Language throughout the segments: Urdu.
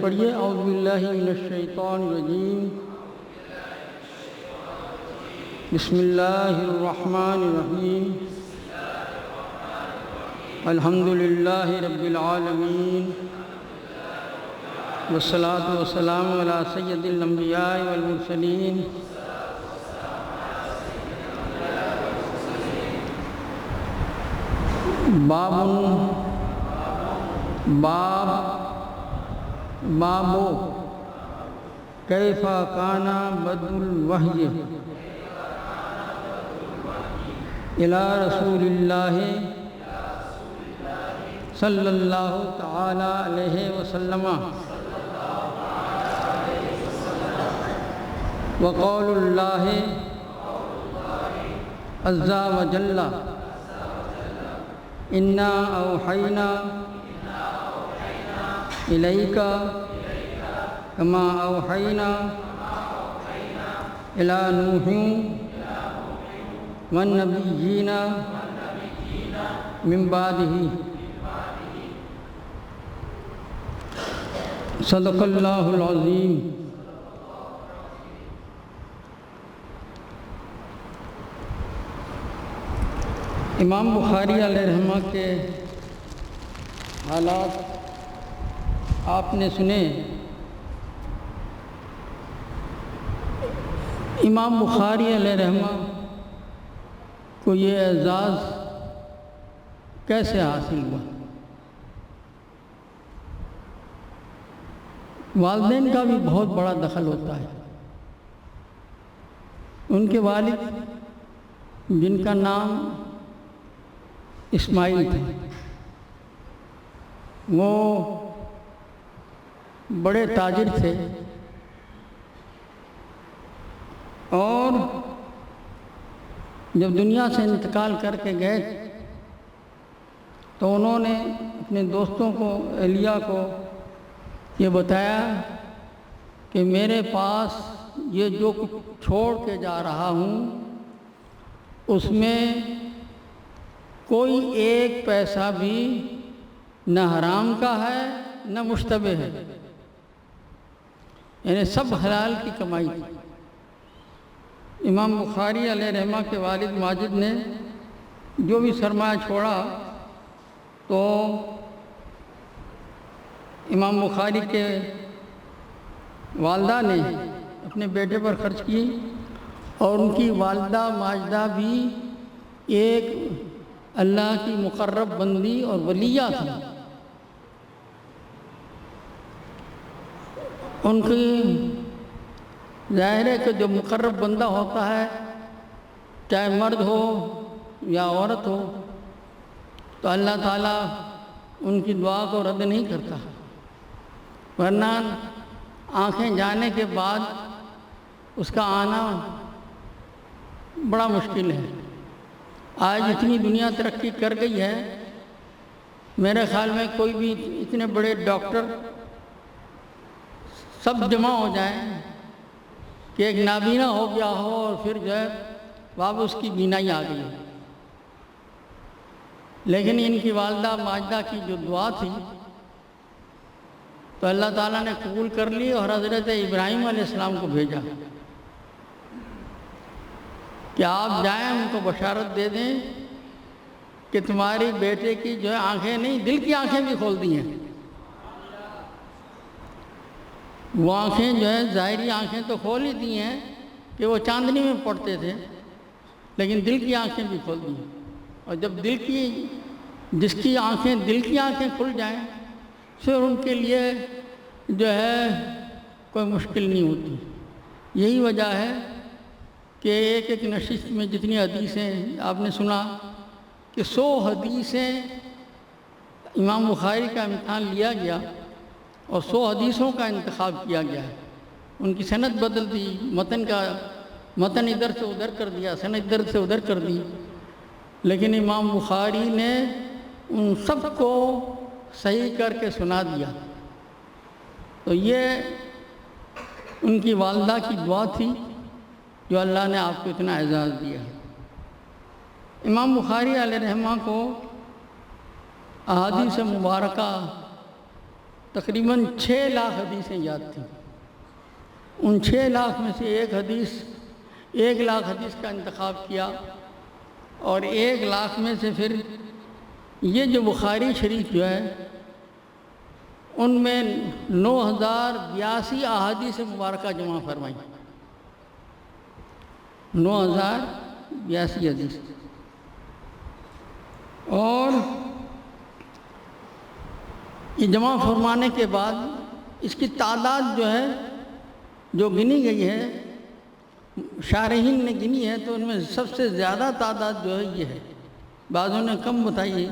پڑھیے اعوذ باللہ من الشیطان الرجیم بسم اللہ الرحمن الرحیم الحمد للہ رب العالمین والصلاة والسلام علی سید الانبیاء والمرسلین بابو کیف کان بدء الوحی الی رسول اللہ صلی اللہ تعالی علیہ وسلم وقول اللہ عز وجل انا اوحینا الیک کما اوحینا الی نوح والنبیین من بعدہ صدق اللہ العظیم۔ امام بخاری علیہ رحمہ کے حالات آپ نے سنے۔ امام بخاری علیہ رحمہ کو یہ اعزاز کیسے حاصل ہوا؟ والدین کا بھی بہت بڑا دخل ہوتا ہے۔ ان کے والد جن کا نام اسماعیل تھا، وہ بڑے تاجر تھے اور جب دنیا سے انتقال کر کے گئے تو انہوں نے اپنے دوستوں کو، اہلیہ کو یہ بتایا کہ میرے پاس یہ جو کچھ چھوڑ کے جا رہا ہوں اس میں کوئی ایک پیسہ بھی نہ حرام کا ہے نہ مشتبہ ہے، یعنی سب حلال کی کمائی تھی۔ امام بخاری علیہ رحمہ کے والد ماجد نے جو بھی سرمایہ چھوڑا تو امام بخاری کے والدہ نے اپنے بیٹے پر خرچ کی، اور ان کی والدہ ماجدہ بھی ایک اللہ کی مقرب بندی اور ولیہ تھی۔ ان کی ظاہر ہے کہ جو مقرب بندہ ہوتا ہے، چاہے مرد ہو یا عورت ہو، تو اللہ تعالیٰ ان کی دعا کو رد نہیں کرتا، ورنہ آنکھیں جانے کے بعد اس کا آنا بڑا مشکل ہے۔ آج اتنی دنیا ترقی کر گئی ہے، میرے خیال میں کوئی بھی اتنے بڑے ڈاکٹر سب جمع ہو جائیں کہ ایک نابینا ہو گیا ہو اور پھر جو ہے واپس اس کی بینائی آ گئی، لیکن ان کی والدہ ماجدہ کی جو دعا تھی تو اللہ تعالیٰ نے قبول کر لی اور حضرت ابراہیم علیہ السلام کو بھیجا کہ آپ جائیں ان کو بشارت دے دیں کہ تمہاری بیٹے کی جو ہے آنکھیں نہیں، دل کی آنکھیں بھی کھول دی ہیں۔ وہ آنکھیں جو ہے ظاہری آنکھیں تو کھول ہی دی ہیں کہ وہ چاندنی میں پڑتے تھے، لیکن دل کی آنکھیں بھی کھول دی ہیں، اور جب جس کی آنکھیں دل کی آنکھیں کھل جائیں پھر ان کے لیے جو ہے کوئی مشکل نہیں ہوتی۔ یہی وجہ ہے کہ ایک ایک نشست میں جتنی حدیثیں آپ نے سنا کہ 100 حدیثیں امام بخاری کا امتحان لیا گیا اور 100 حدیثوں کا انتخاب کیا گیا ہے۔ ان کی سند بدل دی، متن ادھر سے ادھر کر دیا، سند ادھر سے ادھر کر دی، لیکن امام بخاری نے ان سب کو صحیح کر کے سنا دیا۔ تو یہ ان کی والدہ کی دعا تھی جو اللہ نے آپ کو اتنا اعزاز دیا۔ امام بخاری علیہ رحمہ کو احادیث مبارکہ تقریباً 6 لاکھ حدیثیں یاد تھیں۔ ان 6 لاکھ میں سے 1 لاکھ حدیث کا انتخاب کیا، اور 1 لاکھ میں سے پھر یہ جو بخاری شریف جو ہے ان میں 9082 احادیث مبارکہ جمع فرمائی، 9082 حدیث۔ اور یہ جمع فرمانے کے بعد اس کی تعداد جو ہے جو گنی گئی ہے، شارحین نے گنی ہے، تو ان میں سب سے زیادہ تعداد جو ہے یہ ہے۔ بعضوں نے کم بتائی ہے،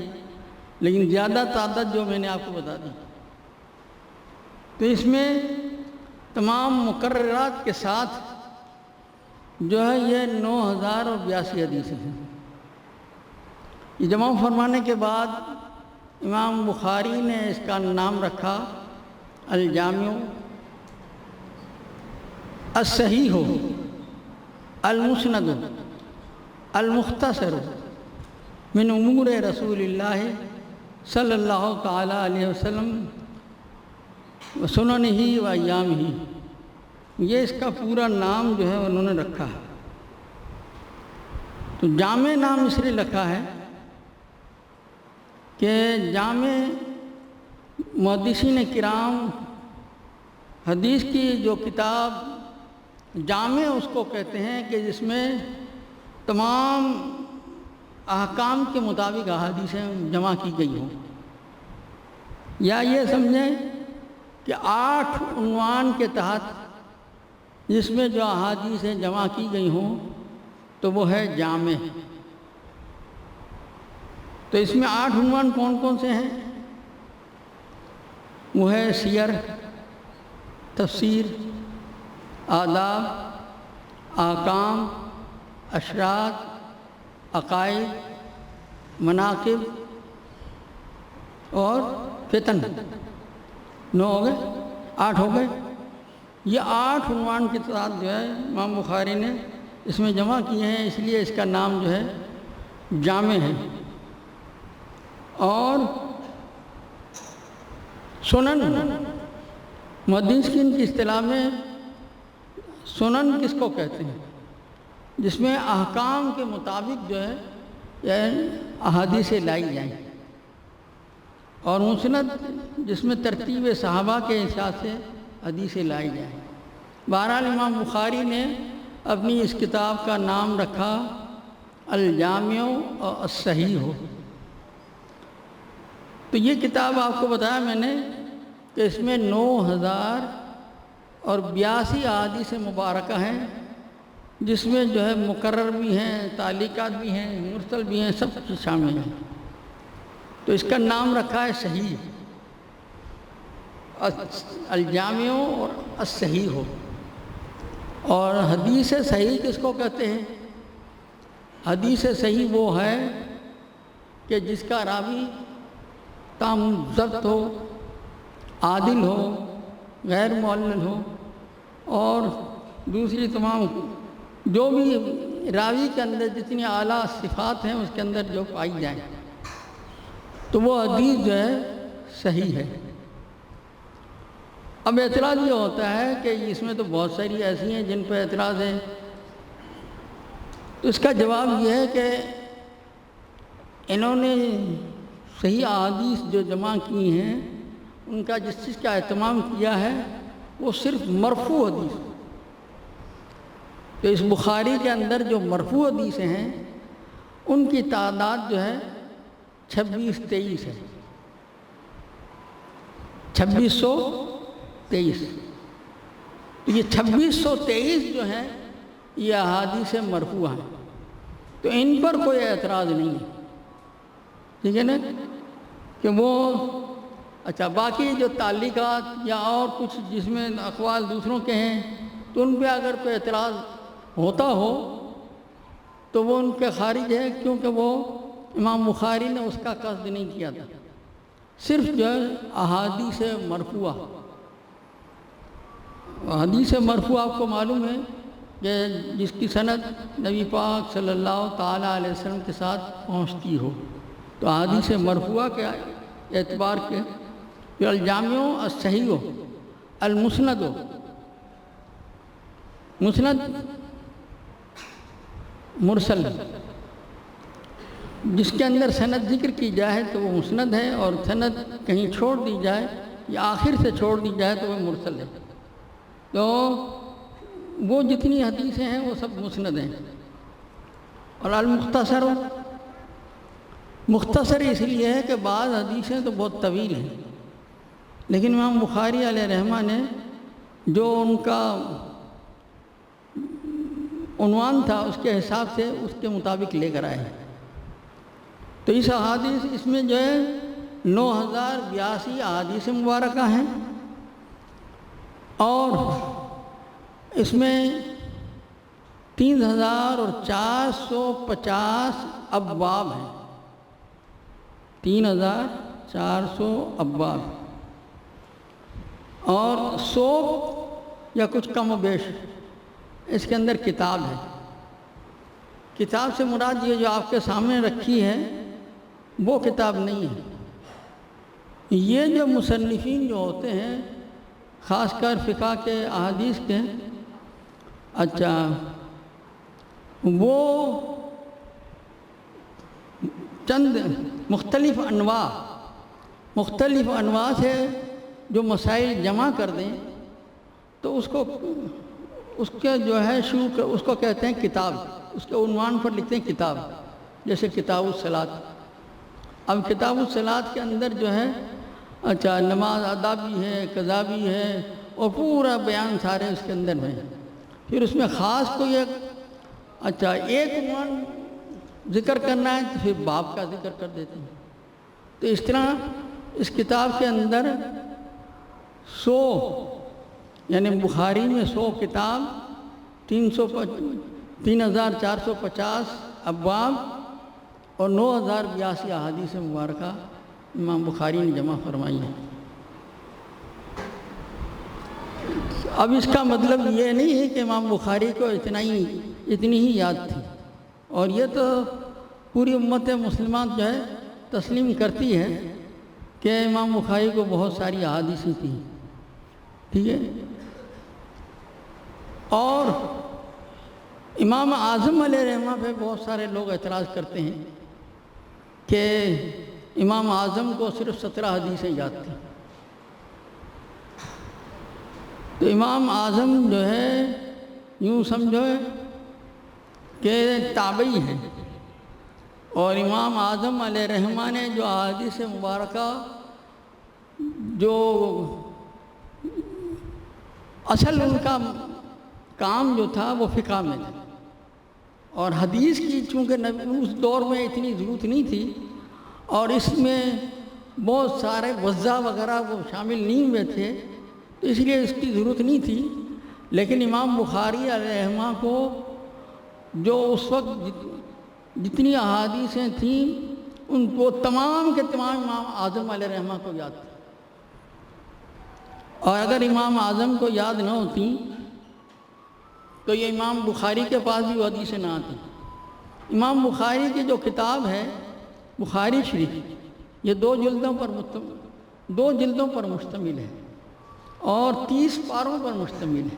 لیکن زیادہ تعداد جو میں نے آپ کو بتا دی۔ تو اس میں تمام مقررات کے ساتھ جو ہے یہ 9082 حدیثیں ہیں۔ یہ جمع فرمانے کے بعد امام بخاری نے اس کا نام رکھا الجامع الصحیح المسند المختصر من امور رسول اللہ صلی اللہ تعالیٰ علیہ وسلم وسننہ و ایامہ۔ یہ اس کا پورا نام جو ہے انہوں نے رکھا ہے۔ تو جامع نام اس لیے رکھا ہے کہ جامع محدثین کرام حدیث کی جو کتاب جامع اس کو کہتے ہیں کہ جس میں تمام احکام کے مطابق احادیثیں جمع کی گئی ہوں، یا یہ سمجھیں کہ 8 عنوان کے تحت جس میں جو احادیثیں جمع کی گئی ہوں تو وہ ہے جامع۔ تو اس میں 8 عنوان کون کون سے ہیں؟ وہ ہے سیر، تفسیر، آداب، احکام، اشراط، عقائد، مناقب اور فتن۔ 9 ہو گئے، 8 ہو گئے۔ یہ 8 عنوان کے ساتھ جو ہے امام بخاری نے اس میں جمع کیے ہیں، اس لیے اس کا نام جو ہے جامع ہے۔ اور سنن، محدثین کی اصطلاح میں سنن کس کو کہتے ہیں؟ جس میں احکام کے مطابق جو ہے یعنی احادیثیں لائی جائیں، اور مسند جس میں ترتیب صحابہ کے حساب سے حدیثیں لائی جائیں۔ بہرحال امام بخاری نے اپنی اس کتاب کا نام رکھا الجامع اور الصحیح۔ تو یہ کتاب آپ کو بتایا میں نے کہ اس میں 9082 احادیث مبارکہ ہیں، جس میں جو ہے مقرر بھی ہیں، تعلیقات بھی ہیں، مرسل بھی ہیں، سب کچھ شامل ہیں۔ تو اس کا نام رکھا ہے صحیح، الجامع اور الصحیح ہو۔ اور حدیث صحیح کس کو کہتے ہیں؟ حدیث صحیح وہ ہے کہ جس کا راوی تام ضبط ہو، عادل ہو، غیر معلل ہو، اور دوسری تمام جو بھی راوی کے اندر جتنی اعلیٰ صفات ہیں اس کے اندر جو پائی جائیں تو وہ حدیث جو ہے صحیح ہے۔ اب اعتراض یہ ہوتا ہے کہ اس میں تو بہت ساری ایسی ہیں جن پہ اعتراض ہے، تو اس کا جواب یہ ہے کہ انہوں نے صحیح احادیث جو جمع کی ہیں ان کا جس چیز کا اہتمام کیا ہے وہ صرف مرفوع حدیث۔ تو اس بخاری کے اندر جو مرفوع حدیثیں ہیں ان کی تعداد جو ہے 2623 ہے، 2623۔ تو یہ 2623 جو ہیں یہ احادیث مرفوع ہیں، تو ان پر کوئی اعتراض نہیں ہے، ٹھیک ہے نا؟ کہ وہ اچھا باقی جو تعلیقات یا اور کچھ جس میں اقوال دوسروں کے ہیں تو ان پہ اگر کوئی اعتراض ہوتا ہو تو وہ ان کے خارج ہے، کیونکہ وہ امام بخاری نے اس کا قصد نہیں کیا تھا، صرف جو ہے احادیث مرفوعہ۔ حدیث مرفوع آپ کو معلوم ہے کہ جس کی سند نبی پاک صلی اللہ تعالیٰ علیہ وسلم کے ساتھ پہنچتی ہو، تو حدیث مرفوعہ کے اعتبار کے پھر الجامع الصحیح المسند، مسند مرسل جس کے اندر سند ذکر کی جائے تو وہ مسند ہے، اور سند کہیں چھوڑ دی جائے یا آخر سے چھوڑ دی جائے تو وہ مرسل ہے۔ تو وہ جتنی حدیثیں ہیں وہ سب مسند ہیں۔ اور المختصر، مختصر اس لیے ہے کہ بعض حدیثیں تو بہت طویل ہیں، لیکن امام بخاری علیہ رحمہ نے جو ان کا عنوان تھا اس کے حساب سے اس کے مطابق لے کر آئے ہیں۔ تو اس احادیث اس میں جو ہے 9082 احادیث مبارکہ ہیں، اور اس میں 3450 ابواب ہیں، 3400 ابواب، اور 100 یا کچھ کم و بیش اس کے اندر کتاب ہے۔ کتاب سے مراد یہ جو آپ کے سامنے رکھی ہے وہ کتاب نہیں ہے۔ یہ جو مصنفین جو ہوتے ہیں خاص کر فقہ کے احادیث کے، اچھا وہ چند مختلف انواع سے جو مسائل جمع کر دیں تو اس کے جو ہے اس کو کہتے ہیں کتاب، اس کے عنوان پر لکھتے ہیں کتاب، جیسے کتاب الصلاۃ۔ اب کتاب الصلاۃ کے اندر جو ہے اچھا نماز ادا بھی ہے، قضا بھی ہے، اور پورا بیان سارے اس کے اندر ہیں۔ پھر اس میں خاص کوئی ایک عنوان ذکر کرنا ہے تو پھر باب کا ذکر کر دیتے ہیں۔ تو اس طرح اس کتاب کے اندر 100 یعنی بخاری میں 100 کتاب، 3450 ابواب اور 9082 احادیث مبارکہ امام بخاری نے جمع فرمائی ہیں۔ اب اس کا مطلب یہ نہیں ہے کہ امام بخاری کو اتنی ہی یاد تھی، اور یہ تو پوری امت مسلمان جو ہے تسلیم کرتی ہے کہ امام بخاری کو بہت ساری احادیثیں تھیں، ٹھیک ہے۔ اور امام اعظم علیہ رحمہ پہ بہت سارے لوگ اعتراض کرتے ہیں کہ امام اعظم کو صرف 17 حدیثیں یاد تھیں۔ تو امام اعظم جو ہے یوں سمجھو کہ تابعی ہیں، اور امام اعظم علیہ رحمہ نے جو احادیث مبارکہ جو اصل ان کا کام جو تھا وہ فقہ میں تھا، اور حدیث کی چونکہ اس دور میں اتنی ضرورت نہیں تھی، اور اس میں بہت سارے وضاح وغیرہ وہ شامل نہیں ہوئے تھے، تو اس لیے اس کی ضرورت نہیں تھی۔ لیکن امام بخاری علیہ رحمہ کو جو اس وقت جتنی احادیثیں تھیں ان کو تمام کے تمام امام اعظم علیہ رحمہ کو یاد تھی، اور اگر امام اعظم کو یاد نہ ہوتی تو یہ امام بخاری کے پاس بھی وہ حدیثیں نہ آتی۔ امام بخاری کی جو کتاب ہے بخاری شریف، یہ 2 جلدوں پر مشتمل ہے، اور 30 پاروں پر مشتمل ہے،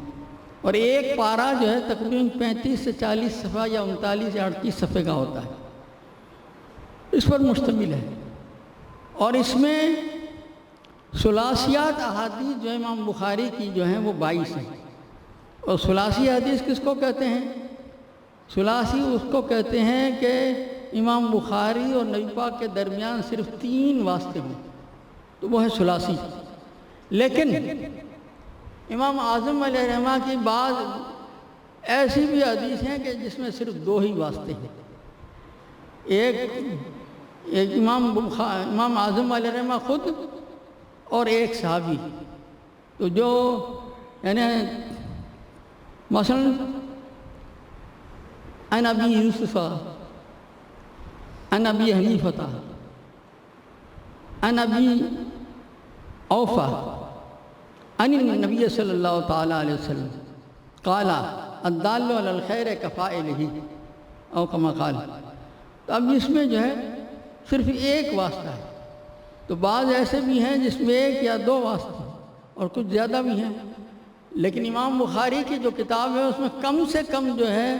اور ایک پارہ جو ہے تقریباً 35 سے 40 صفحہ یا 39 سے 38 صفحے کا ہوتا ہے، اس پر مشتمل ہے۔ اور اس میں ثلاثیات احادیث جو امام بخاری کی جو ہیں وہ 22 ہیں۔ اور ثلاثی حدیث کس کو کہتے ہیں؟ ثلاثی اس کو کہتے ہیں کہ امام بخاری اور نبی پاک کے درمیان صرف 3 واسطے ہوں تو وہ ہے ثلاثی۔ لیکن امام اعظم علیہ رحمہ کی بعض ایسی بھی حدیث ہیں کہ جس میں صرف 2 ہی واسطے ہیں۔ ایک امام اعظم علیہ رحمہ خود اور ایک صحابی، تو جو یعنی مثلا عن ابی یوسف عن ابی حنیفہ عن ابی اوفا عن النبی صلی اللہ تعالی علیہ وسلم قال الدال علی الخیر کفاعلہ او کما قال۔ تو اب اس میں جو ہے صرف ایک واسطہ ہے، تو بعض ایسے بھی ہیں جس میں 1 یا 2 واسطے اور کچھ زیادہ بھی ہیں، لیکن امام بخاری کی جو کتاب ہے اس میں کم سے کم جو ہے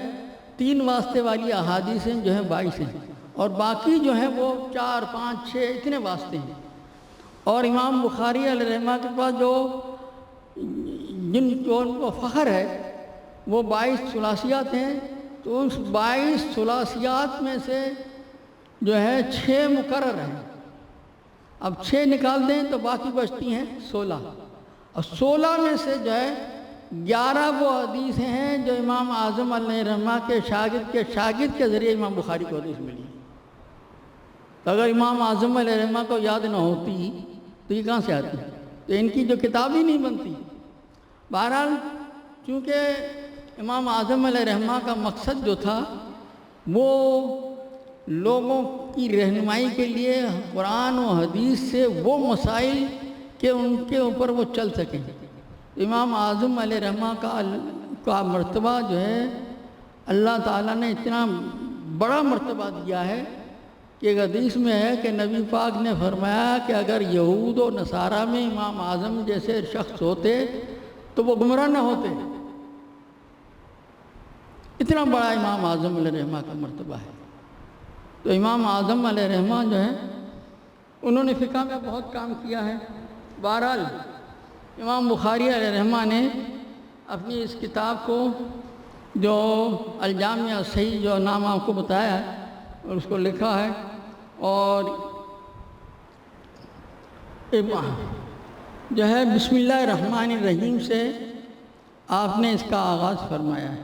3 واسطے والی احادیثیں جو ہیں 22 ہیں، اور باقی جو ہیں وہ 4 5 6 اتنے واسطے ہیں۔ اور امام بخاری علیہ رحمہ کے پاس جن کو فخر ہے وہ 22 ثلاثیات ہیں، تو اس 22 ثلاثیات میں سے جو ہے 6 مقرر ہیں۔ اب 6 نکال دیں تو باقی بچتی ہیں 16، اور 16 میں سے جو ہے 11 وہ حدیثیں ہیں جو امام اعظم علیہ رحمہ کے شاگرد کے ذریعے امام بخاری کو حدیث ملی۔ تو اگر امام اعظم علیہ رحمہ کو یاد نہ ہوتی تو یہ کہاں سے آتی؟ تو ان کی جو کتاب ہی نہیں بنتی۔ بہرحال چونکہ امام اعظم علیہ رحمہ کا مقصد جو تھا وہ لوگوں کی رہنمائی کے لیے قرآن و حدیث سے وہ مسائل کہ ان کے اوپر وہ چل سکیں۔ امام اعظم علیہ رحمہ کا مرتبہ جو ہے اللہ تعالیٰ نے اتنا بڑا مرتبہ دیا ہے کہ ایک حدیث میں ہے کہ نبی پاک نے فرمایا کہ اگر یہود و نصارہ میں امام اعظم جیسے شخص ہوتے تو وہ گمراہ نہ ہوتے۔ اتنا بڑا امام اعظم علیہ رحمہ کا مرتبہ ہے۔ تو امام اعظم علیہ رحمہ جو ہے انہوں نے فقہ میں بہت کام کیا ہے۔ بہرحال امام بخاری علیہ رحمہ نے اپنی اس کتاب کو جو الجامع الصحیح جو نام آپ کو بتایا ہے اور اس کو لکھا ہے، اور جو ہے بسم اللہ الرحمن الرحیم سے آپ نے اس کا آغاز فرمایا ہے۔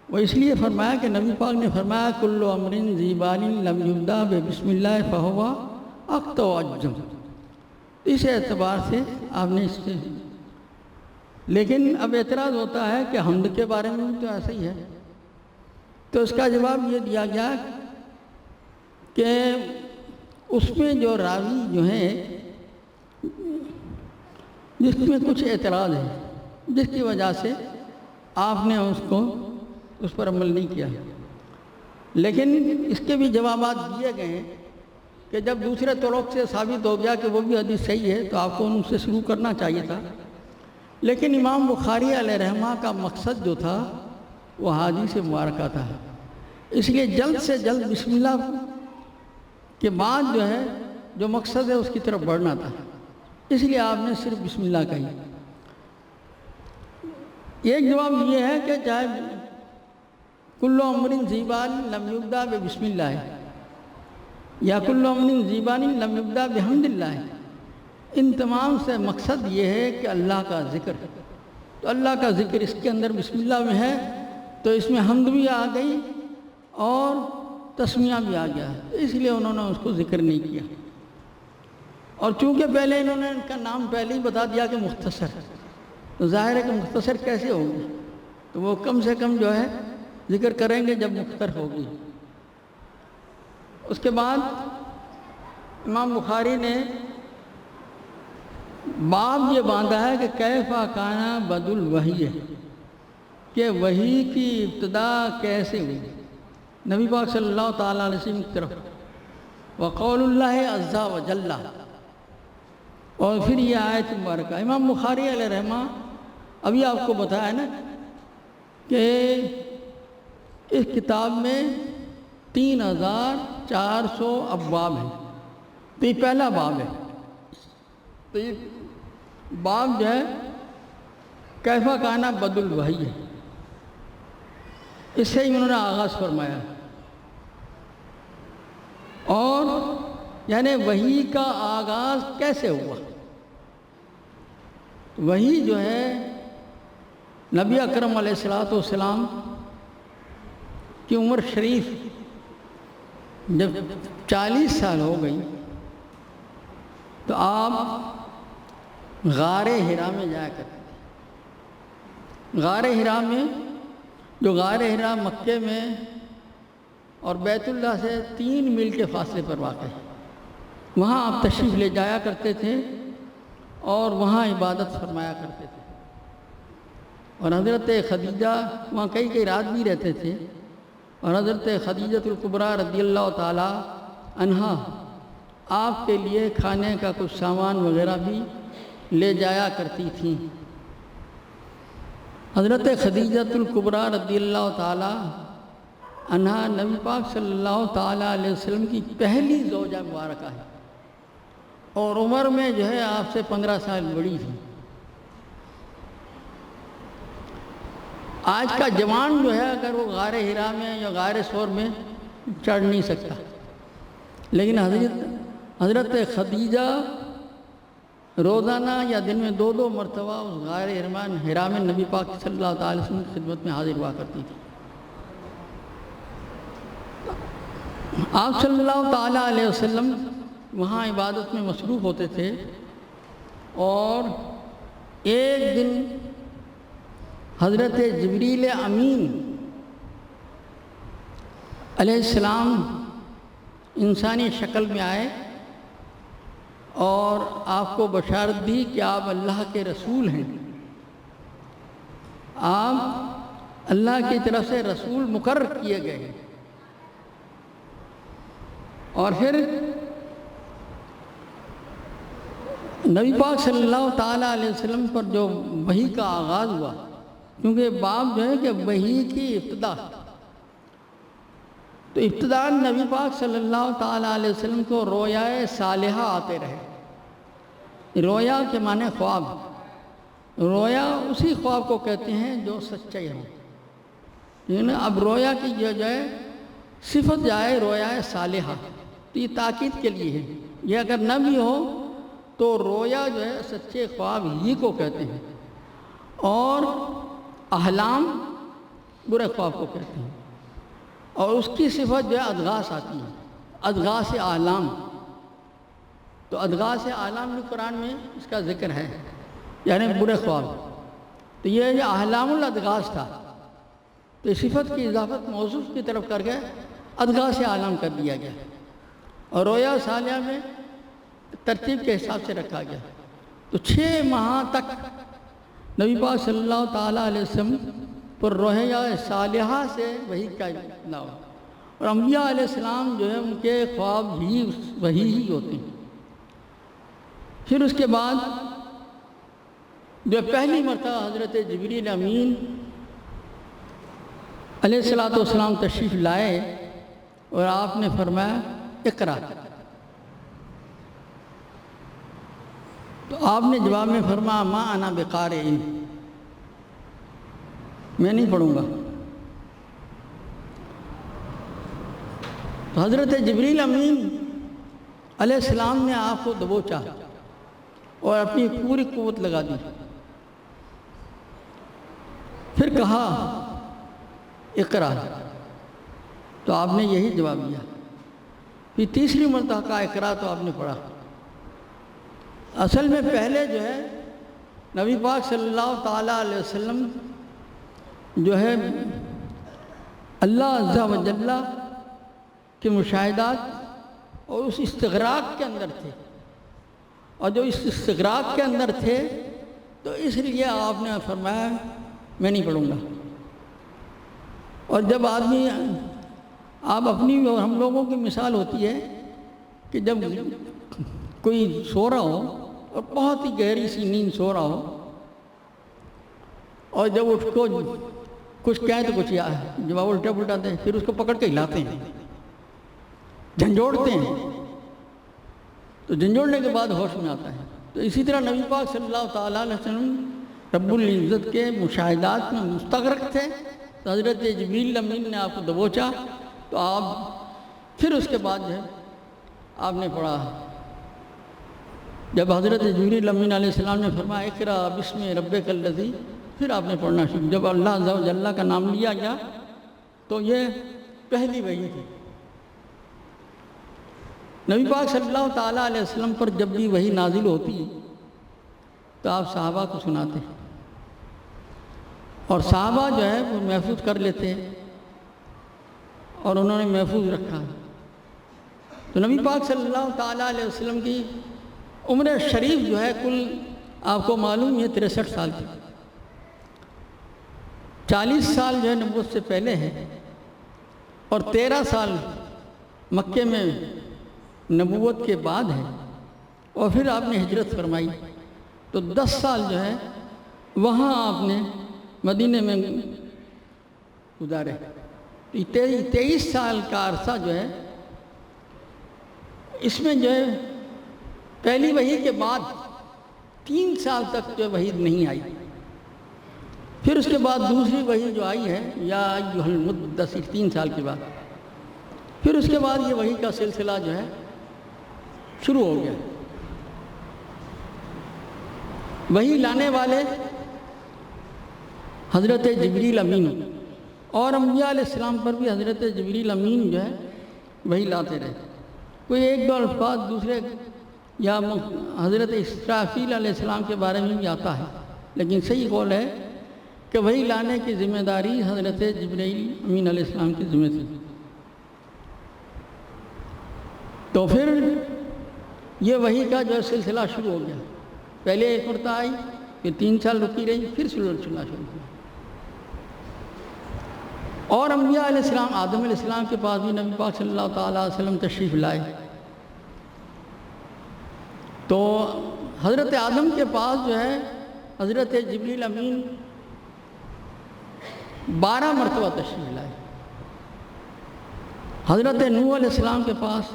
وہ اس لیے فرمایا کہ نبی پاک نے فرمایا کل امر ذی بال لم یبدأ بسم اللہ فہو اقطع و اجم۔ اس اعتبار سے آپ نے اس سے، لیکن اب اعتراض ہوتا ہے کہ حمد کے بارے میں تو ایسا ہی ہے۔ تو اس کا جواب یہ دیا گیا کہ اس میں جو راوی جو ہیں جس میں کچھ اعتراض ہے، جس کی وجہ سے آپ نے اس پر عمل نہیں کیا، لیکن اس کے بھی جوابات دیے گئے ہیں کہ جب دوسرے طرق سے ثابت ہو گیا کہ وہ بھی حدیث صحیح ہے تو آپ کو ان سے شروع کرنا چاہیے تھا۔ لیکن امام بخاری علیہ رحمہ کا مقصد جو تھا وہ حدیث مبارکہ تھا، اس لیے جلد سے جلد بسم اللہ کے بعد جو ہے جو مقصد ہے اس کی طرف بڑھنا تھا، اس لیے آپ نے صرف بسم اللہ کہی۔ ایک جواب یہ ہے کہ چاہے کل امر ذی بال لم یبدأ بسم اللہ یا کل امر ذی بال لم یبدأ بحمد اللہ، ان تمام سے مقصد یہ ہے کہ اللہ کا ذکر ہے۔ تو اللہ کا ذکر اس کے اندر بسم اللہ میں ہے، تو اس میں حمد بھی آ گئی اور تسمیہ بھی آ گیا ہے، اس لیے انہوں نے اس کو ذکر نہیں کیا۔ اور چونکہ پہلے انہوں نے ان کا نام پہلے ہی بتا دیا کہ مختصر ہے، تو ظاہر ہے کہ مختصر کیسے ہوگی، تو وہ کم سے کم جو ہے ذکر کریں گے جب مختصر ہوگی۔ اس کے بعد امام بخاری نے باب یہ باندھا ہے کہ کیف کان بدء الوحی ہے، کہ وحی کی ابتدا کیسے ہوئی نبی پاک صلی اللہ تعالیٰ علیہ وسلم کی طرف، وقول اللہ عز و جل، اور پھر یہ آیت مبارکہ۔ امام بخاری علیہ رحمہ ابھی آپ کو بتایا نا کہ اس کتاب میں 3400 ابواب ہیں، تو یہ پہلا باب ہے۔ تو یہ باب جو ہے کیف کان بدء الوحی ہے، اس سے ہی انہوں نے آغاز فرمایا، اور یعنی وحی کا آغاز کیسے ہوا۔ وحی جو ہے نبی اکرم علیہ السلام کی عمر شریف جب 40 سال ہو گئی تو آپ غار حرا میں جایا کرتے تھے۔ غار حرا میں، جو غار حرا مکے میں اور بیت اللہ سے 3 میل کے فاصلے پر واقع ہے، وہاں آپ تشریف لے جایا کرتے تھے اور وہاں عبادت فرمایا کرتے تھے، اور حضرت خدیجہ وہاں کئی رات بھی رہتے تھے، اور حضرت خدیجۃ الکبریٰ رضی اللہ تعالی عنہا آپ کے لیے کھانے کا کچھ سامان وغیرہ بھی لے جایا کرتی تھیں۔ حضرت خدیجۃ الکبریٰ رضی اللہ تعالی عنہا نبی پاک صلی اللہ تعالیٰ علیہ وسلم کی پہلی زوجہ مبارکہ ہے، اور عمر میں جو ہے آپ سے 15 سال بڑی تھی۔ آج کا جوان جو ہے اگر وہ غار حرا میں یا غار ثور میں چڑھ نہیں سکتا، لیکن حضرت خدیجہ روزانہ یا دن میں 2 مرتبہ اس غار حرا میں نبی پاک صلی اللہ تعالی وسلم کی خدمت میں حاضر ہوا کرتی تھی۔ آپ صلی اللہ تعالیٰ علیہ وسلم وہاں عبادت میں مصروف ہوتے تھے، اور ایک دن حضرت جبریل امین علیہ السلام انسانی شکل میں آئے اور آپ کو بشارت دی کہ آپ اللہ کے رسول ہیں، آپ اللہ کی طرف سے رسول مقرر کیے گئے ہیں۔ اور پھر نبی پاک صلی اللہ تعالیٰ علیہ وسلم پر جو وحی کا آغاز ہوا، کیونکہ باب جو ہے کہ وحی کی ابتدا، تو ابتدا نبی پاک صلی اللہ تعالیٰ علیہ وسلم کو رویائے صالحہ آتے رہے۔ رویا کے معنی خواب، رویا اسی خواب کو کہتے ہیں جو سچائی ہو، لیکن اب رویا کی جو ہے صفت جائے رویائے صالحہ، تو یہ تاکید کے لیے ہے، یہ اگر نہ بھی ہو تو رویا جو ہے سچے خواب ہی کو کہتے ہیں، اور احلام برے خواب کو کہتے ہیں، اور اس کی صفت جو ہے ادغاث آتی ہے، ادغاث احلام۔ تو ادغاث احلام بھی قرآن میں اس کا ذکر ہے، یعنی برے خواب۔ تو یہ جو احلام الادغاث تھا، تو صفت کی اضافت موصوف کی طرف کر کے ادغاث احلام کر دیا گیا، اور رویا صالحہ میں ترتیب کے حساب سے رکھا گیا۔ تو 6 ماہ تک نبی پاک صلی اللہ تعالیٰ علیہ وسلم پر رویا صالحہ سے وحی کا نام، اور انبیاء علیہ السلام جو ہے ان کے خواب بھی وحی ہی ہوتے ہیں۔ پھر اس کے بعد جو پہلی مرتبہ حضرت جبریل امین علیہ السلام تشریف لائے اور آپ نے فرمایا اقرا، تو آپ نے جواب میں فرمایا ما انا بقارئ، میں نہیں پڑھوں گا۔ تو حضرت جبریل امین علیہ السلام نے آپ کو دبوچا اور اپنی پوری قوت لگا دی، پھر کہا اقرا، تو آپ نے یہی جواب دیا۔ پھر تیسری مرتبہ کہا اقرا، تو آپ نے پڑھا۔ اصل میں پہلے جو ہے نبی پاک صلی اللہ تعالیٰ علیہ وسلم جو ہے اللہ عز و جل کے مشاہدات اور اس استغراق کے اندر تھے، اور جو اس استغراق کے اندر تھے تو اس لیے آپ نے فرمایا میں نہیں پڑھوں گا۔ اور جب آدمی آپ اپنی اور ہم لوگوں کی مثال ہوتی ہے کہ جب کوئی سو رہا ہو اور بہت ہی گہری سی نیند سو رہا ہو، اور جب اس کو کچھ کہیں تو کچھ جواب الٹا پلٹا دیں، پھر اس کو پکڑ کے ہلاتے ہیں، جھنجھوڑتے ہیں، تو جھنجھوڑنے کے بعد ہوش میں آتا ہے۔ تو اسی طرح نبی پاک صلی اللہ تعالیٰ علیہ وسلم رب العزت کے مشاہدات میں مستغرق تھے، تو حضرت جبریل امین نے آپ کو دبوچا، تو آپ پھر اس کے بعد جو ہے آپ نے پڑھا۔ جب حضرت جبریل امین علیہ السلام نے فرمایا اقرا بسم ربک الذی، پھر آپ نے پڑھنا شروع۔ جب اللہ عز و جل کا نام لیا گیا تو یہ پہلی وحی تھی۔ نبی پاک صلی اللہ تعالیٰ علیہ وسلم پر جب بھی وحی نازل ہوتی تو آپ صحابہ کو سناتے، اور صحابہ جو ہے وہ محفوظ کر لیتے، اور انہوں نے محفوظ رکھا۔ تو نبی پاک صلی اللہ تعالیٰ علیہ وسلم کی عمر شریف جو ہے کل آپ کو معلوم ہے 63 سال کی، 40 سال جو ہے نبوت سے پہلے ہے، اور 13 سال مکے میں نبوت کے بعد ہے، اور پھر آپ نے ہجرت فرمائی، تو 10 سال جو ہے وہاں آپ نے مدینے میں گزارے۔ 23 سال کا عرصہ جو ہے اس میں جو ہے پہلی وحی کے بعد 3 سال تک جو وحی نہیں آئی، پھر اس کے بعد دوسری وحی جو آئی ہے یا ایھا المدثر 3 سال کے بعد، پھر اس کے بعد یہ وحی کا سلسلہ جو ہے شروع ہو گیا۔ وحی لانے والے حضرت جبریل امین، اور انبیاء علیہ السلام پر بھی حضرت جبریل امین جو ہے وحی لاتے رہے۔ کوئی ایک دو الفاظ دوسرے یا حضرت اسرافیل علیہ السلام کے بارے میں بھی آتا ہے، لیکن صحیح قول ہے کہ وحی لانے کی ذمہ داری حضرت جبریل امین علیہ السلام کی ذمہ تھی۔ تو پھر یہ وحی کا جو ہے سلسلہ شروع ہو گیا، پہلے ایک مرتبہ آئی، پھر 3 سال رکی رہی، پھر سلسلہ شروع ہوا۔ اور انبیاء علیہ السلام، آدم علیہ السلام کے پاس بھی نبی پاک صلی اللہ تعالیٰ علیہ وسلم تشریف لائے، تو حضرت آدم کے پاس جو ہے حضرت جبریل امین 12 مرتبہ تشریف لائے، حضرت نوح علیہ السلام کے پاس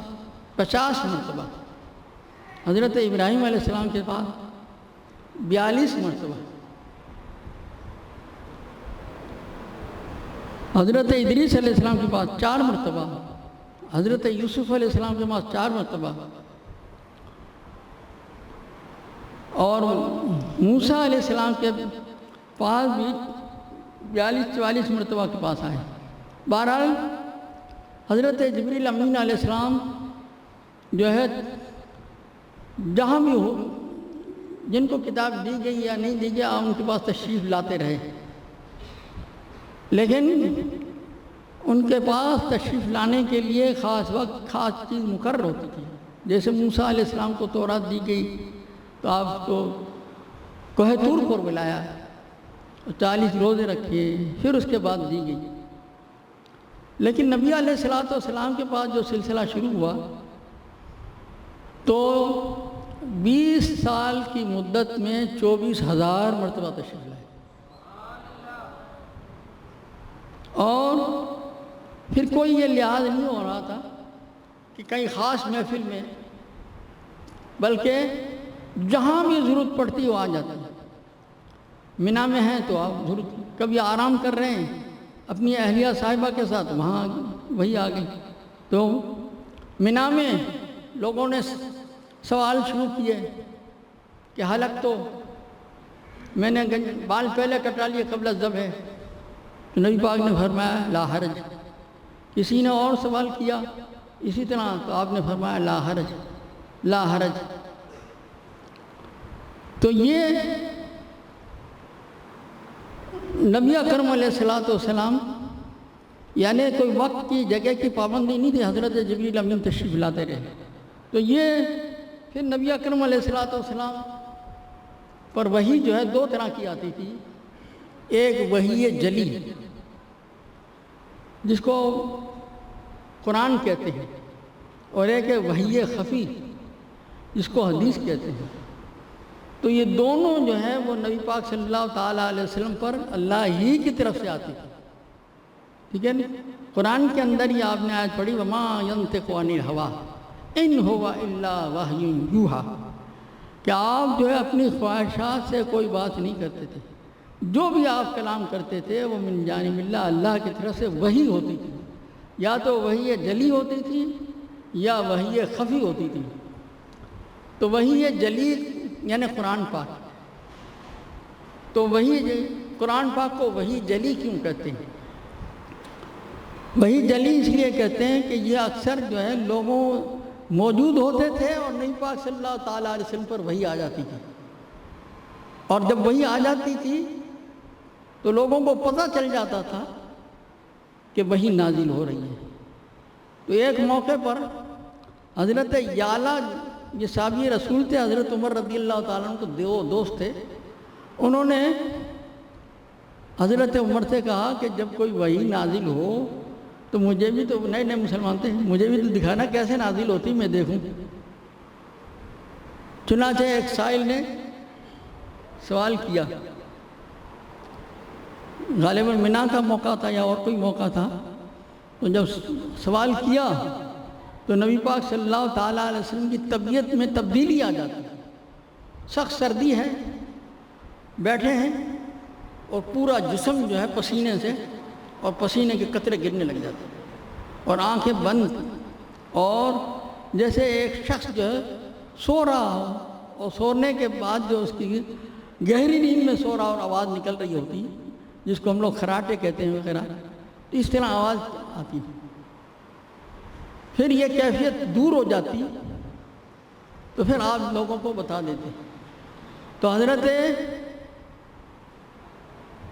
50 مرتبہ، حضرت ابراہیم علیہ السلام کے پاس 42 مرتبہ، حضرت ادریس علیہ السلام کے پاس 4 مرتبہ، حضرت یوسف علیہ السلام کے پاس 4 مرتبہ، اور موسیٰ علیہ السلام کے پاس بھی 42-44 مرتبہ کے پاس آئے۔ بہرحال حضرت جبریل امین علیہ السلام جو ہے جہاں بھی ہو، جن کو کتاب دی گئی یا نہیں دی گئی، آپ ان کے پاس تشریف لاتے رہے، لیکن ان کے پاس تشریف لانے کے لیے خاص وقت، خاص چیز مقرر ہوتی تھی۔ جیسے موسیٰ علیہ السلام کو تورات دی گئی تو آپ کو کوہ طور پر بلایا، 40 روزے رکھے، پھر اس کے بعد دی گئی۔ لیکن نبی علیہ السلام کے پاس جو سلسلہ شروع ہوا تو 20 سال کی مدت میں 24,000 مرتبہ تشریف لائے، اور پھر کوئی یہ لحاظ نہیں ہو رہا تھا کہ کہیں خاص محفل میں، بلکہ جہاں بھی ضرورت پڑتی وہ آ جاتی۔ مینا میں ہیں تو آپ ضرورت، کبھی آرام کر رہے ہیں اپنی اہلیہ صاحبہ کے ساتھ، وہاں وہی آ گئی، تو مینا میں لوگوں نے سوال شروع کیے کہ حلق تو میں نے بال پہلے کٹا لیے قبل الذبح، تو نبی پاک نے فرمایا لا حرج۔ کسی نے اور سوال کیا اسی طرح، تو آپ نے فرمایا لا حرج لا حرج۔ تو یہ نبی اکرم علیہ السلام یعنی کوئی وقت کی، جگہ کی پابندی نہیں تھی، حضرت جبریل امین تشریف لاتے رہے۔ تو یہ پھر نبی اکرم علیہ السلام پر وحی جو ہے 2 طرح کی آتی تھی، ایک وحی جلی جس کو قرآن کہتے ہیں، اور ایک ہے وحی خفی جس کو حدیث کہتے ہیں۔ تو یہ دونوں جو ہے وہ نبی پاک صلی اللہ تعالیٰ علیہ وسلم پر اللہ ہی کی طرف سے آتی تھی، ٹھیک ہے نا؟ قرآن کے اندر ہی آپ نے آیت پڑھی وما ينطق عن الهوى ان هو الا وحی یوحی، کہ آپ جو ہے اپنی خواہشات سے کوئی بات نہیں کرتے تھے، جو بھی آپ کلام کرتے تھے وہ من جانب اللہ، اللہ کی طرف سے وحی ہوتی تھی، یا تو وحی جلی ہوتی تھی یا وحی خفی ہوتی تھی۔ تو وحی جلی یعنی قرآن پاک، تو وحی قرآن پاک کو وحی جلی کیوں کہتے ہیں؟ وحی جلی اس لیے کہتے ہیں کہ یہ اکثر جو ہے لوگوں موجود ہوتے تھے اور نبی پاک صلی اللہ تعالیٰ علیہ وسلم پر وحی آ جاتی تھی، اور جب وحی آ جاتی تھی تو لوگوں کو پتہ چل جاتا تھا کہ وحی نازل ہو رہی ہے۔ تو ایک موقع پر حضرت یعلا، یہ صحابی رسول تھے، حضرت عمر رضی اللہ تعالیٰ عنہ کو دوست تھے، انہوں نے حضرت عمر سے کہا کہ جب کوئی وحی نازل ہو تو مجھے بھی تو نئے نئے مسلمان تھے، مجھے بھی تو دکھانا کیسے نازل ہوتی میں دیکھوں۔ چنانچہ ایک سائل نے سوال کیا، غالباً منا کا موقع تھا یا اور کوئی موقع تھا، تو جب سوال کیا تو نبی پاک صلی اللہ تعالیٰ علیہ وسلم کی طبیعت میں تبدیلی آ جاتی ہے۔ سخت سردی ہے، بیٹھے ہیں اور پورا جسم جو ہے پسینے سے اور پسینے کے قطرے گرنے لگ جاتے ہیں اور آنکھیں بند، اور جیسے ایک شخص جو ہے سو رہا ہو اور سونے کے بعد جو اس کی گہری نیند میں سو رہا اور آواز نکل رہی ہوتی ہے، جس کو ہم لوگ خراٹے کہتے ہیں وغیرہ، تو اس طرح آواز آتی ہے۔ پھر یہ کیفیت دور ہو جاتی تو پھر آپ لوگوں کو بتا دیتے۔ تو حضرت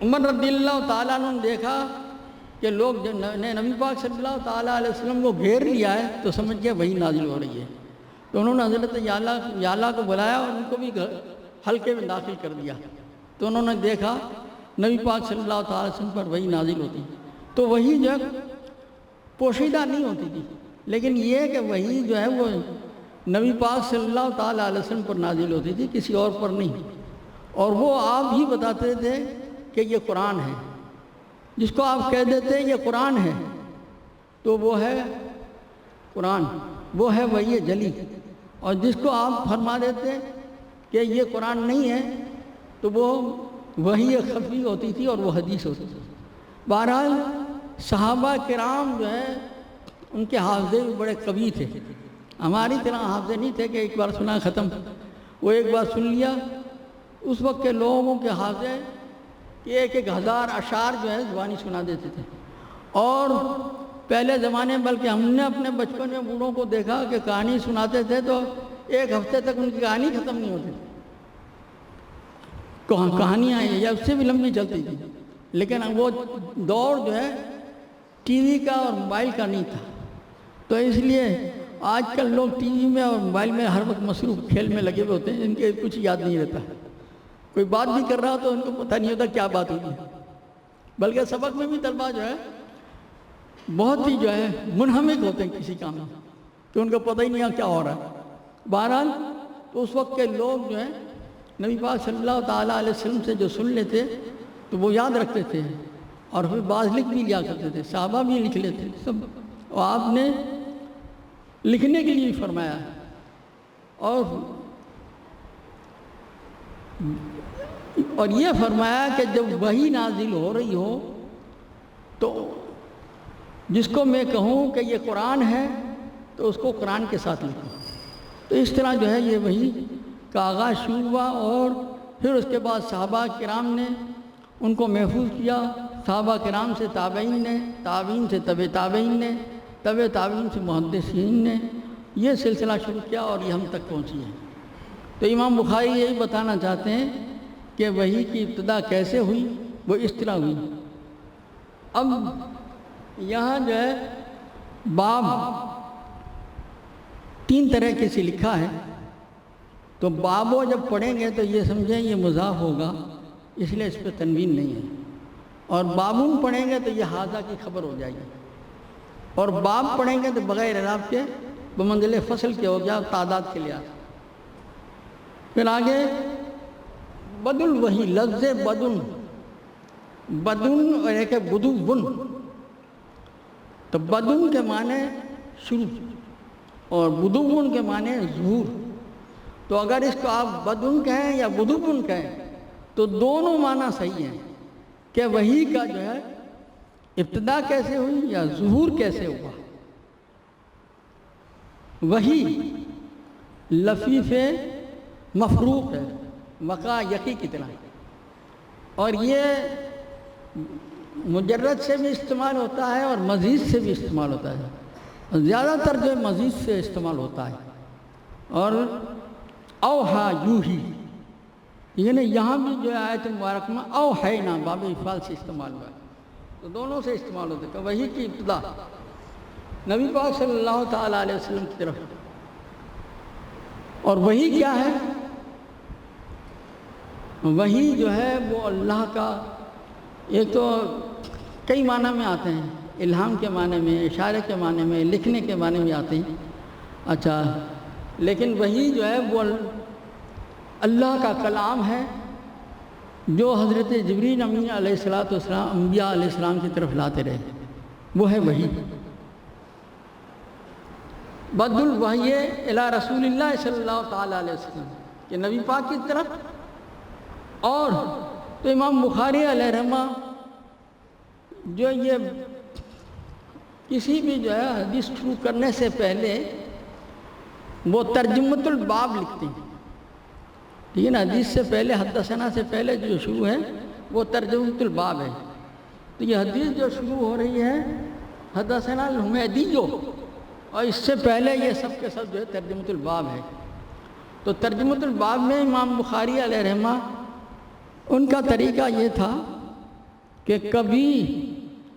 عمر رضی اللہ تعالیٰ عنہ نے دیکھا کہ لوگ جب نبی پاک صلی اللہ تعالیٰ علیہ وسلم کو گھیر لیا ہے تو سمجھ گیا وہی نازل ہو رہی ہے، تو انہوں نے حضرت یعلا کو بلایا اور ان کو بھی حلقے میں داخل کر دیا۔ تو انہوں نے دیکھا نبی پاک صلی اللہ تعالیٰ علیہ وسلم پر وہی نازل ہوتی، تو وہی جو ہے پوشیدہ نہیں ہوتی تھی، لیکن یہ کہ وہی جو ہے وہ نبی پاک صلی اللہ تعالیٰ علیہ وسلم پر نازل ہوتی تھی، کسی اور پر نہیں، اور وہ آپ ہی بتاتے تھے کہ یہ قرآن ہے۔ جس کو آپ کہہ دیتے یہ قرآن ہے تو وہ ہے قرآن، وہ ہے وحی جلی، اور جس کو آپ فرما دیتے کہ یہ قرآن نہیں ہے تو وہ وحی خفی ہوتی تھی اور وہ حدیث ہوتی تھی۔ بہرحال صحابہ کرام جو ہے ان کے حافظے بھی بڑے قوی تھے، ہماری طرح حافظے نہیں تھے کہ ایک بار سنا ختم، وہ ایک بار سن لیا۔ اس وقت کے لوگوں کے حافظے ایک ہزار اشعار جو ہے زبانی سنا دیتے تھے، اور پہلے زمانے میں بلکہ ہم نے اپنے بچپن میں بوڑھوں کو دیکھا کہ کہانی سناتے تھے تو ایک ہفتے تک ان کی کہانی ختم نہیں ہوتی، کہانیاں یا اس سے بھی لمبی چلتی تھی، لیکن وہ دور جو ہے ٹی وی کا اور موبائل کا نہیں تھا، تو اس لیے آج کل لوگ ٹی وی میں اور موبائل میں ہر وقت مصروف کھیل میں لگے ہوئے ہوتے ہیں، جن کے کچھ یاد نہیں رہتا، کوئی بات بھی کر رہا تو ان کو پتہ نہیں ہوتا کیا بات ہوئی، بلکہ سبق میں بھی طلبہ جو ہے بہت ہی جو ہے منہمک ہوتے ہیں کسی کام میں کہ ان کو پتہ ہی نہیں کیا ہو رہا ہے۔ بہرحال تو اس وقت کے لوگ جو ہیں نبی پاک صلی اللہ تعالیٰ علیہ وسلم سے جو سن لیتے تو وہ یاد رکھتے تھے، اور پھر بعض لکھ بھی لیا کرتے تھے، صحابہ بھی لکھ لیتے سب، اور آپ نے لکھنے کے لیے بھی فرمایا، اور یہ فرمایا کہ جب وحی نازل ہو رہی ہو تو جس کو میں کہوں کہ یہ قرآن ہے تو اس کو قرآن کے ساتھ لکھوں۔ تو اس طرح جو ہے یہ وحی کا آغاز شروع ہوا، اور پھر اس کے بعد صحابہ کرام نے ان کو محفوظ کیا، صحابہ کرام سے تابعین نے، تابعین سے طبع تابعین نے، طبع تابعین سے محدثین نے یہ سلسلہ شروع کیا اور یہ ہم تک پہنچی ہے۔ تو امام بخاری یہی بتانا چاہتے ہیں کہ وحی کی ابتدا کیسے ہوئی، وہ اس طرح ہوئی۔ اب یہاں جو ہے باب 3 طرح کے سے لکھا ہے، تو بابو جب پڑھیں گے تو یہ سمجھیں یہ مضاف ہوگا، اس لیے اس پہ تنوین نہیں ہے، اور بابون پڑھیں گے تو یہ حاضہ کی خبر ہو جائے گی، اور باب پڑھیں گے تو بغیر اعراب کے بمنزل فصل کے ہو گیا تعداد کے لحاظ۔ پھر آگے بد الوحی، لفظ بدن، بدن اور ایک ہے بدون، تو بدن کے معنی شروع اور بدون کے معنی ظہور، تو اگر اس کو آپ بدن کہیں یا بدون کہیں تو دونوں معنی صحیح ہیں کہ وحی کا جو ہے ابتدا کیسے ہوئی یا ظہور کیسے ہوا۔ وحی لفیف مفروق ہے، وقع یقی کی طرح، اور یہ مجرد سے بھی استعمال ہوتا ہے اور مزید سے بھی استعمال ہوتا ہے، زیادہ تر جو مزید سے استعمال ہوتا ہے، اور اوحا یوہی، یعنی یہاں بھی جو ہے آیت مبارک میں اوحینا باب افعال سے استعمال ہوا ہے، تو دونوں سے استعمال ہوتا ہے کہ وحی کی ابتدا نبی پاک صلی اللہ تعالیٰ علیہ وسلم کی طرف، اور وحی کیا ہے؟ وحی جو ہے وہ اللہ کا، ایک تو کئی معنی میں آتے ہیں، الہام کے معنی میں، اشارے کے معنی میں، لکھنے کے معنی میں آتے ہیں۔ اچھا، لیکن وہی جو ہے وہ اللہ کا کلام ہے جو حضرت جبریل امین علیہ السلام انبیاء علیہ السلام کی طرف لاتے رہے، وہ ہے وحی۔ بدء الوحی الی رسول اللہ صلی اللہ تعالیٰ علیہ وسلم، کہ نبی پاک کی طرف۔ اور تو امام بخاری علیہ رحمہ جو یہ کسی بھی جو ہے حدیث شروع کرنے سے پہلے وہ ترجمۃ الباب لکھتے ہیں، ٹھیک ہے نا، حدیث سے پہلے، حدثنا سے پہلے جو شروع ہے وہ ترجمۃ الباب ہے۔ تو یہ حدیث جو شروع ہو رہی ہے حدثنا الحمیدی جو، اور اس سے پہلے یہ سب کے سب جو ہے ترجمۃ الباب ہے۔ تو ترجمۃ الباب میں امام بخاری علیہ رحمہ ان کا طریقہ یہ تھا کہ کبھی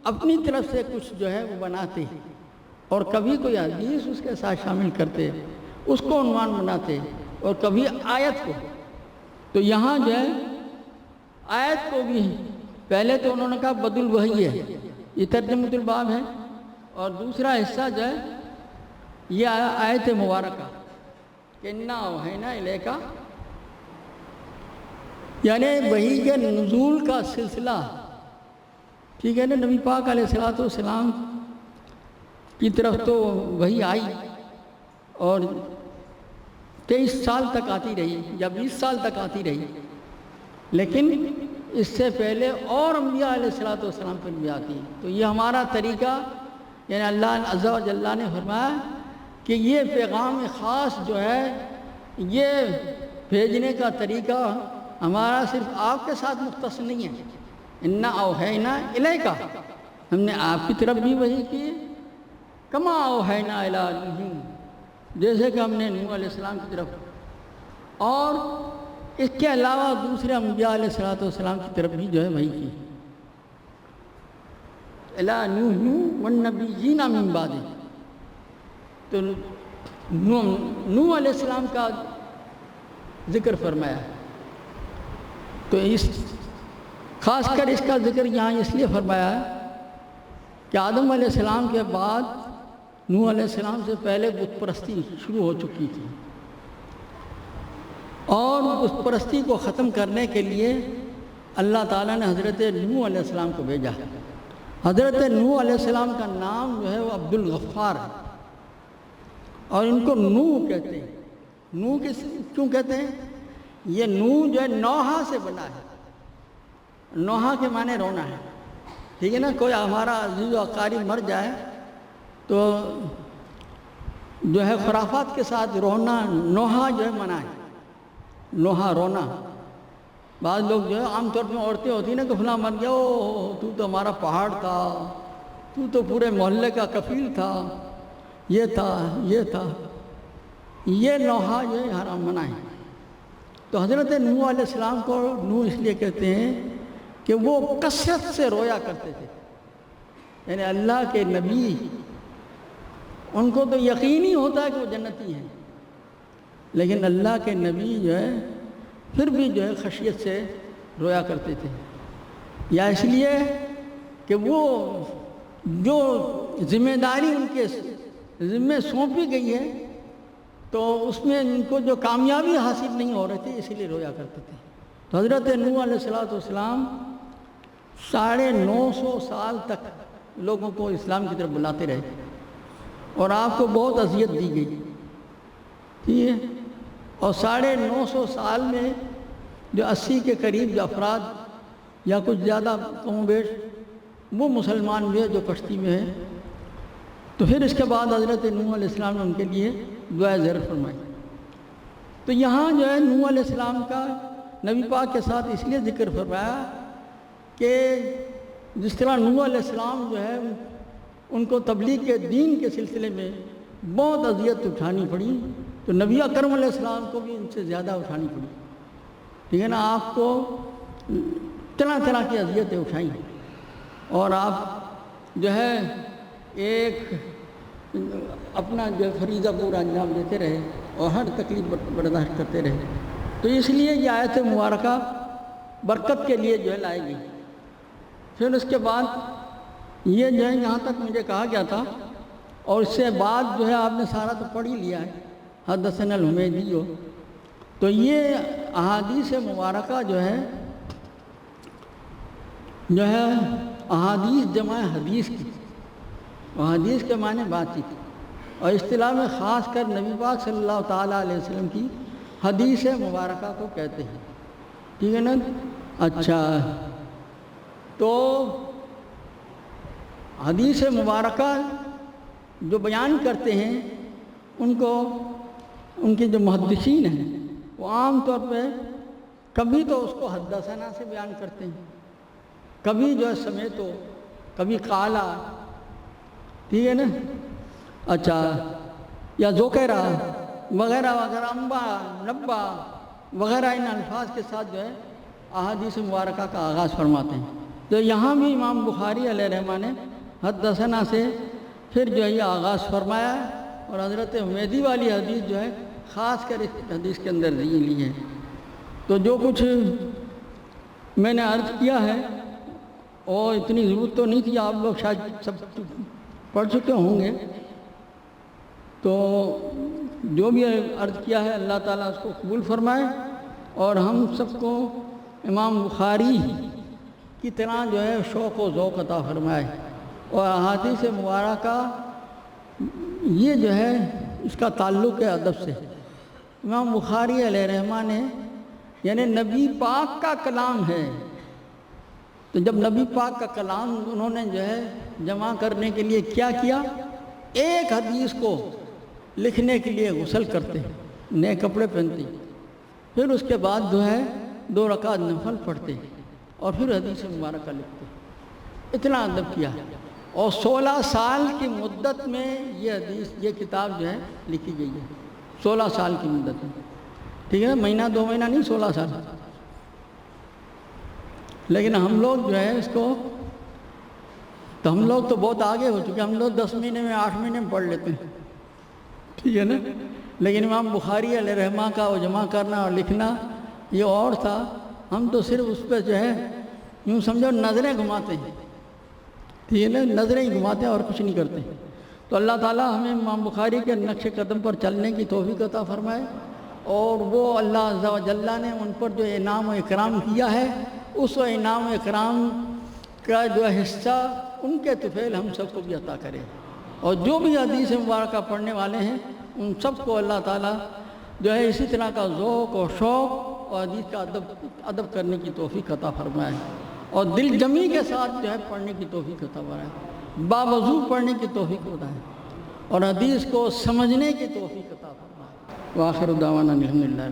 اپنی طرف سے کچھ جو ہے وہ بناتے اور کبھی کوئی حدیث اس کے ساتھ شامل کرتے، اس کو عنوان بناتے، اور کبھی آیت کو۔ تو یہاں جو ہے آیت کو بھی پہلے تو انہوں نے کہا بدء الوحی ہے، یہ ترجمۃ الباب ہے، اور دوسرا حصہ جو ہے یہ آیت مبارکہ کہ انا اوحینا الیک، یعنی وحی کے نزول کا سلسلہ، ٹھیک ہے نا، نبی پاک علیہ السلام کی طرف تو وحی آئی اور 23 سال تک آتی رہی یا 20 سال تک آتی رہی، لیکن اس سے پہلے اور انبیاء علیہ السلام پر بھی آتی۔ تو یہ ہمارا طریقہ، یعنی اللہ عز و جل نے فرمایا کہ یہ پیغام خاص جو ہے یہ بھیجنے کا طریقہ ہمارا صرف آپ کے ساتھ مختص نہیں ہے۔ انا اوحینا الیک، ہم نے آپ کی طرف بھی وحی کی ہے، کما اوحینا الی نوح، جیسے کہ ہم نے نوح علیہ السلام کی طرف، اور اس کے علاوہ دوسرے انبیاء علیہ السلام کی طرف بھی جو ہے وحی کی، الی نوح والنبیین من بعدہ۔ تو نوح علیہ السلام کا ذکر فرمایا، تو خاص کر اس کا ذکر یہاں اس لیے فرمایا ہے کہ آدم علیہ السلام کے بعد نوح علیہ السلام سے پہلے بت پرستی شروع ہو چکی تھی، اور بت پرستی کو ختم کرنے کے لیے اللہ تعالیٰ نے حضرت نوح علیہ السلام کو بھیجا۔ حضرت نوح علیہ السلام کا نام جو ہے وہ عبد الغفار ہے، اور ان کو نوح کہتے ہیں۔ نوح کیوں کہتے ہیں؟ یہ نوح جو ہے نوحہ سے بنا ہے، نوحہ کے معنی رونا ہے، ٹھیک ہے نا۔ کوئی ہمارا عزیز و اقارب مر جائے تو جو ہے خرافات کے ساتھ رونا، نوحہ جو ہے منع ہے، نوحہ رونا۔ بعض لوگ جو ہے عام طور پہ عورتیں ہوتی ہیں نا کہ فلاں مر گیا، تو ہمارا پہاڑ تھا، تو پورے محلے کا کفیل تھا، یہ تھا یہ تھا، یہ نوحہ جو ہے حرام منع ہے۔ تو حضرت نوح علیہ السلام کو نوح اس لیے کہتے ہیں کہ وہ کثرت سے رویا کرتے تھے، یعنی اللہ کے نبی، ان کو تو یقینی ہوتا ہے کہ وہ جنتی ہیں، لیکن اللہ کے نبی جو ہے پھر بھی جو ہے خشیت سے رویا کرتے تھے، یا اس لیے کہ وہ جو ذمہ داری ان کے ذمہ سونپی گئی ہے تو اس میں ان کو جو کامیابی حاصل نہیں ہو رہی تھی، اسی لیے رویا کرتے تھے۔ تو حضرت نوح علیہ السلام 950 سال تک لوگوں کو اسلام کی طرف بلاتے رہے، اور آپ کو بہت اذیت دی گئی، ٹھیک ہے، اور 950 سال میں جو 80 کے قریب جو افراد یا کچھ زیادہ کم و بیش وہ مسلمان ہوئے جو کشتی میں ہیں۔ تو پھر اس کے بعد حضرت نوح علیہ السلام نے ان کے لیے دعائے زیر فرمائی۔ تو یہاں جو ہے نوح علیہ السلام کا نبی پاک کے ساتھ اس لیے ذکر فرمایا کہ جس طرح نوح علیہ السلام جو ہے ان کو تبلیغ کے دین کے سلسلے میں بہت اذیت اٹھانی پڑی، تو نبی اکرم علیہ السلام کو بھی ان سے زیادہ اٹھانی پڑی، ٹھیک ہے نا۔ آپ کو طرح طرح کی اذیتیں اٹھائیں، اور آپ جو ہے ایک اپنا جو فریضہ پورا انجام دیتے رہے اور ہر تکلیف برداشت کرتے رہے۔ تو اس لیے یہ آیت مبارکہ برکت کے لیے جو ہے لائی گئی۔ پھر اس کے بعد یہ جو ہے یہاں تک مجھے کہا گیا تھا، اور اس سے بعد جو ہے آپ نے سارا تو پڑھ ہی لیا ہے، حدثنا الحمیدی ہو. تو یہ احادیث مبارکہ جو ہے احادیث جمع حدیث کی، حدیث کے معنی بات چیت، اور اصطلاح میں خاص کر نبی پاک صلی اللہ تعالیٰ علیہ وسلم کی حدیث مبارکہ کو کہتے ہیں. ٹھیک ہے نا؟ اچھا، تو حدیث مبارکہ جو بیان کرتے ہیں ان کے جو محدثین ہیں وہ عام طور پہ کبھی تو اس کو حدثنا سے بیان کرتے ہیں، کبھی جو ہے سمیتو، کبھی قالا. ٹھیک ہے نا؟ اچھا، یا ذکرہ وغیرہ وغیرہ، انبا نبا وغیرہ ان الفاظ کے ساتھ جو ہے احادیث مبارکہ کا آغاز فرماتے ہیں. تو یہاں بھی امام بخاری علیہ رحمہ نے حدثنا سے پھر جو ہے یہ آغاز فرمایا ہے، اور حضرت حمیدی والی حدیث جو ہے خاص کر اس حدیث کے اندر لی ہے. تو جو کچھ میں نے عرض کیا ہے، اور اتنی ضرورت تو نہیں تھی، آپ لوگ شاید سب پڑھ چکے ہوں گے. تو جو بھی عرض کیا ہے اللہ تعالیٰ اس کو قبول فرمائے، اور ہم سب کو امام بخاری کی طرح جو ہے شوق و ذوق عطا فرمائے. اور احادیث مبارکہ یہ جو ہے اس کا تعلق ہے ادب سے. امام بخاری علیہ رحمہ نے یعنی نبی پاک کا کلام ہے، تو جب نبی پاک کا کلام انہوں نے جو ہے جمع کرنے کے لیے کیا کیا، ایک حدیث کو لکھنے کے لیے غسل کرتے، نئے کپڑے پہنتے، پھر اس کے بعد جو ہے 2 رکعت نفل پڑھتے، اور پھر حدیث مبارکہ لکھتے. اتنا ادب کیا، اور 16 سال کی مدت میں یہ کتاب جو ہے لکھی گئی ہے. 16 سال کی مدت میں. ٹھیک ہے نا؟ مہینہ 2 مہینہ نہیں، 16 سال. لیکن ہم لوگ جو ہے اس کو، تو ہم لوگ تو بہت آگے ہو چکے، ہم لوگ 10 مہینے میں 8 مہینے میں پڑھ لیتے ہیں. ٹھیک ہے نا؟ لیکن امام بخاری علیہ رحمہ کا وہ جمع کرنا اور لکھنا یہ اور تھا. ہم تو صرف اس پہ جو ہے یوں سمجھو نظریں گھماتے ہیں. ٹھیک ہے نا؟ نظریں ہی گھماتے ہیں اور کچھ نہیں کرتے. تو اللہ تعالیٰ ہمیں امام بخاری کے نقش قدم پر چلنے کی توفیق عطا فرمائے، اور وہ اللہ عز و جل نے ان پر جو انعام و اکرام کیا ہے، اس انعام و اکرام کا جو حصہ ان کے طفیل ہم سب کو بھی عطا کرے. اور جو بھی حدیث مبارکہ پڑھنے والے ہیں ان سب کو اللہ تعالیٰ جو ہے اسی طرح کا ذوق اور شوق اور حدیث کا ادب کرنے کی توفیق عطا فرمائے، اور دل جمی کے ساتھ جو ہے پڑھنے کی توفیق عطا فرمائے، باوضو پڑھنے کی توفیق عطا ہے، اور حدیث کو سمجھنے کی توفیق عطا فرمائے. وآخر دعوانا الحمدللہ.